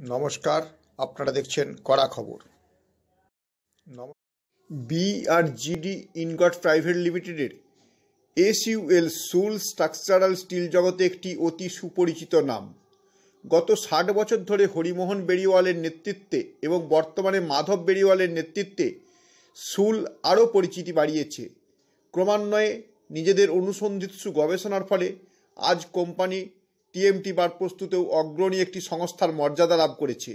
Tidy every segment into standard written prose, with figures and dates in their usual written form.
নমস্কার, আপনারা দেখছেন কড়া খবর। বিআরজিডি ইনগট প্রাইভেট লিমিটেডের এসইউএল সুল স্ট্রাকচারাল স্টিল জগতে একটি অতি সুপরিচিত নাম। গত 60 বছর ধরে হরিমোহন বেড়িওয়ালের নেতৃত্বে এবং বর্তমানে মাধব বেড়িওয়ালের নেতৃত্বে সুল আরও পরিচিতি বাড়িয়েছে। ক্রমান্বয়ে নিজেদের অনুসন্ধিৎসু গবেষণার ফলে আজ কোম্পানি টিএমটি বার প্রস্তুতেও অগ্রণী একটি সংস্থার মর্যাদা লাভ করেছে।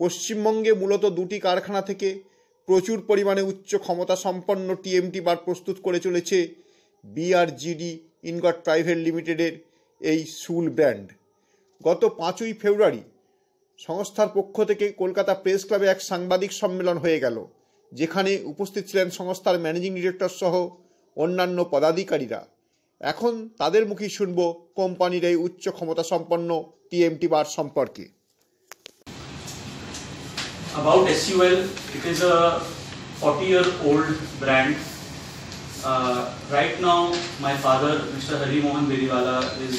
পশ্চিমবঙ্গে মূলত দুটি কারখানা থেকে প্রচুর পরিমাণে উচ্চ ক্ষমতা সম্পন্ন টিএমটি বার প্রস্তুত করে চলেছে বিআরজিডি ইনগট প্রাইভেট লিমিটেডের এই সুল ব্র্যান্ড। গত 5ই ফেব্রুয়ারি সংস্থার পক্ষ থেকে কলকাতা প্রেস ক্লাবে এক সাংবাদিক সম্মেলন হয়ে গেল, যেখানে উপস্থিত ছিলেন সংস্থার ম্যানেজিং ডিরেক্টর সহ অন্যান্য পদাধিকারীরা। এখন তাদের মুখেই শুনব কোম্পানির এই উচ্চ ক্ষমতা সম্পন্ন টিএমটি বার সম্পর্কে। About SUL, it is a 40-year-old brand. Right now, my father, Mr. Hari Mohan Beriwala, is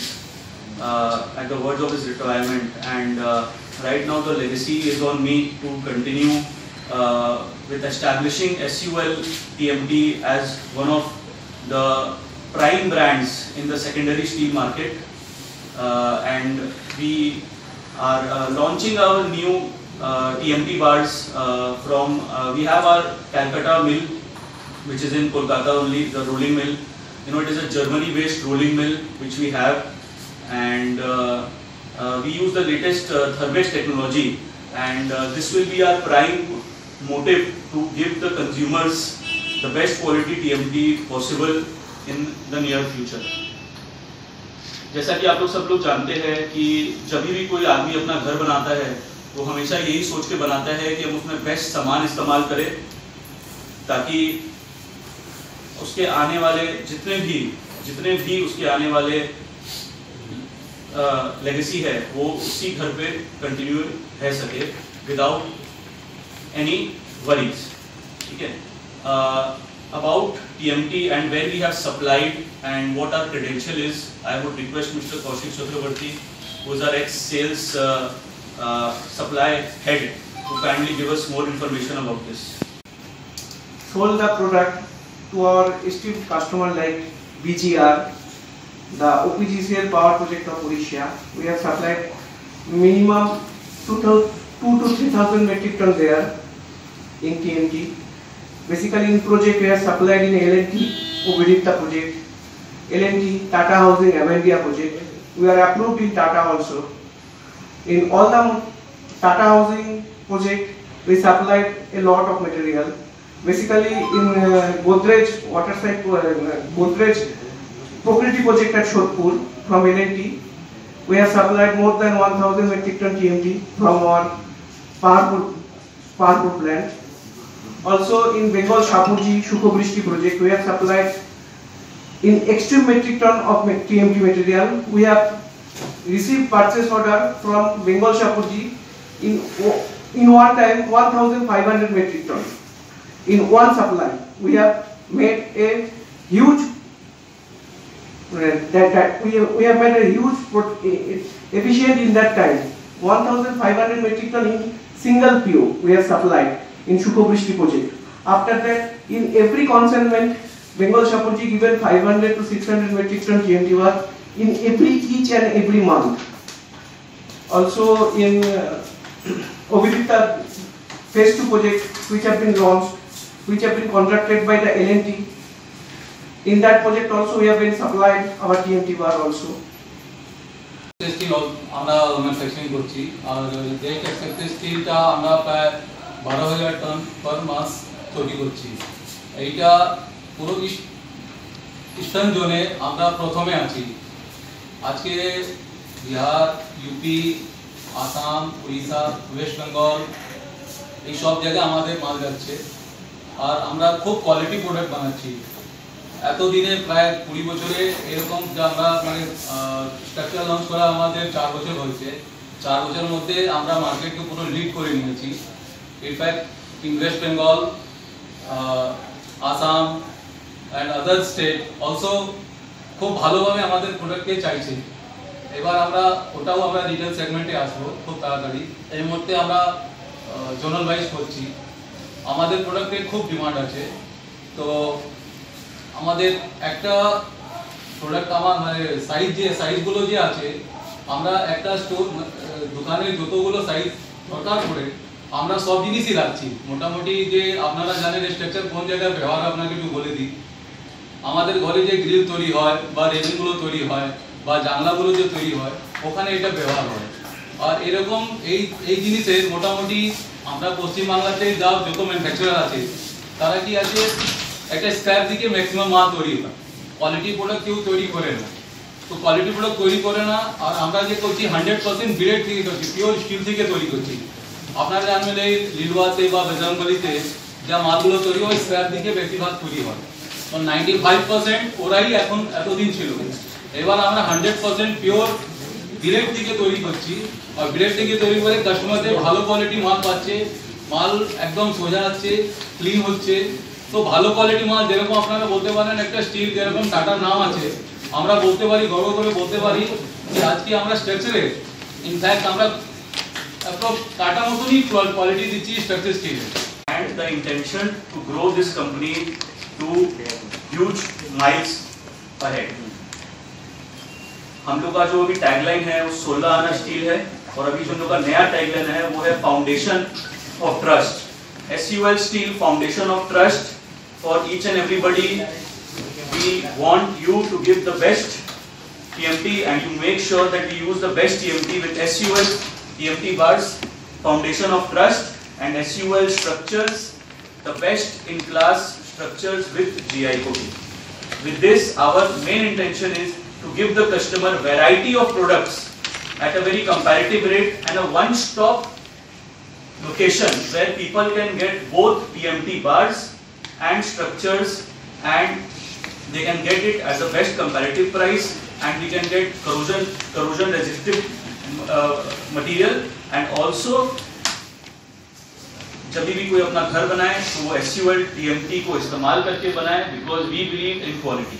at the verge of his retirement, and right now the legacy is on me to continue with establishing SUL TMT as one of the prime brands in the secondary steel market, and we are launching our new TMT bars from we have our Calcutta mill, which is in Kolkata only, the rolling mill. You know, it is a Germany-based rolling mill which we have, and we use the latest Thermex technology, and this will be our prime motive to give the consumers the best quality TMT possible in the near future. जैसा कि आप लोग सब लोग जानते हैं कि जब भी कोई आदमी अपना घर बनाता है वो हमेशा यही सोच के बनाता है कि हम उसमें बेस्ट सामान इस्तेमाल करें, ताकि उसके आने वाले जितने भी उसके आने वाले लेगेसी है वो उसी घर पे कंटिन्यू रह सके विदाउट एनी वरीज। ठीक है। About TMT and where we have supplied and what our credential is, I would request Mr. Kaushik Chakravarti, who is our ex-sales supply head, to kindly give us more information about this. Sold the product to our esteemed customer like BGR, the OPGCL power project of Odisha. We have supplied minimum 2,000 to 3,000 metric ton there in TMT. Basically, in project we have supplied in L&T, Uvidipta project, L&T, Tata Housing, Avandia project. We are approved in Tata also. In all the Tata Housing project, we supplied a lot of material. Basically, in Godrej Waterside, Godrej Property project at Shodhpur from L&T, we have supplied more than 1,000 metric ton TMT from our Parpur plant. Also in Bengal Shapurji Shukobrishti project, we have supplied in extreme metric ton of TMT material. We have received purchase order from Bengal Shapurji in one time 1,500 metric ton. In one supply, we have made a huge we have made a huge efficient in that time. 1,500 metric ton in single PO we have supplied in Shukobrishti project. After that, in every consignment, Bengal Shapurji given 500 to 600 metric ton TMT work in each and every month. Also in Ovidipta phase 2 project, which have been launched, which have been contracted by the L&T. In that project also we have been supplied our TMT bar also. Steel আমরা manufacturing করছি, আর দেখ सकते স্টিলটা আমরা প্রায় 12,000 ton পার মাস তৈরি করছি। এইটা পুরো ইস্টার্ন জোনে আমরা প্রথমে আছি। আজকে বিহার, ইউপি, আসাম, উড়িষ্যা, ওয়েস্ট বেঙ্গল এই সব জায়গায় আমাদের মাল যাচ্ছে, আর আমরা খুব কোয়ালিটি প্রোডাক্ট বানাচ্ছি। এতদিনে প্রায় 20 বছরে এরকম আমরা মানে স্ট্রাকচার লঞ্চ করা আমাদের 4 বছর হয়েছে। 4 বছরের মধ্যে আমরা মার্কেটকে পুরো লিড করে নিয়েছি। In fact, in West Bengal, Assam and other state also খুব ভালোভাবে আমাদের প্রোডাক্টকে চাইছে। এবার আমরা ওটাও আমরা রিটেল সেগমেন্টে আসবো খুব তাড়াতাড়ি। এই মুহূর্তে আমরা জোনাল ওয়াইজ করছি। আমাদের প্রোডাক্টের খুব ডিমান্ড আছে। তো আমাদের একটা প্রোডাক্ট আমার মানে সাইজগুলো যে আছে, আমরা একটা স্টোর দোকানের যতগুলো সাইজ দরকার পড়ে আমরা সব জিনিসই রাখছি। মোটামুটি যে আপনারা জানেন স্ট্রাকচার কোন জায়গায় ব্যবহার, আপনাকে একটু বলে দিই। আমাদের ঘরে যে গ্রিল তৈরি হয় বা রেলিংগুলো তৈরি হয় বা জানলাগুলো যে তৈরি হয়, ওখানে এটা ব্যবহার হয়। আর এরকম এই জিনিসের মোটামুটি আমরা পশ্চিমবাংলাতে যত ম্যানুফ্যাকচারার আছে, তারা কি আছে একটা স্ক্র্যাপ দিকে ম্যাক্সিমাম মাল তৈরি হয়। কোয়ালিটি প্রোডাক্ট কেউ তৈরি করে না। তো কোয়ালিটি প্রোডাক্ট তৈরি করে না। আর আমরা যে করছি 100% বিলেট থেকে করছি, পিওর স্টিল থেকে তৈরি করছি। আপনারা জানবেন এই লিলুয়াতে বা বেজরঙ্গলিতে যা মালগুলো তৈরি হয়, স্ক্র্যাপ দিকে বেশিরভাগ তৈরি হয়। তো 95% ওরাই এখন এতদিন ছিল। এবার আমরা 100% পিওর বিলেট থেকে তৈরি করছি। আর বিলেট থেকে তৈরি করে কাস্টমারদের ভালো কোয়ালিটি মাল পাচ্ছে, মাল একদম সোজা আছে, ক্লিন হচ্ছে। তো ভালো কোয়ালিটি মাল যেরকম আপনারা বলতে পারেন একটা স্টিল যেরকম টাটার নাম আছে, আমরা বলতে পারি, গর্ব করে বলতে পারি যে আজকে আমরা স্ট্রাকচারে ইনফ্যাক্ট আমরা টাটা মতনই কোয়ালিটি দিচ্ছি structure স্টিলে। And the intention to grow this company to huge miles ahead. हम लोग का जो अभी टैगलाइन है वो 16 आना स्टील है, और अभी जो हम लोग का नया टैगलाइन है वो है foundation of trust. SUL steel foundation of trust for each and everybody. We want you to give the best TMT and you make sure that we use the best TMT with SUL TMT bars, foundation of trust, and SUL structures, the best in class structures with GI coating. With this, our main intention is to give the customer variety of products at a very comparative rate and a one-stop location where people can get both TMT bars and structures, and they can get it at the best comparative price, and we can get corrosion resistive material, and also जब भी कोई अपना घर बनाए तो वो SUL TMT को इस्तेमाल करके बनाए, because we believe in quality.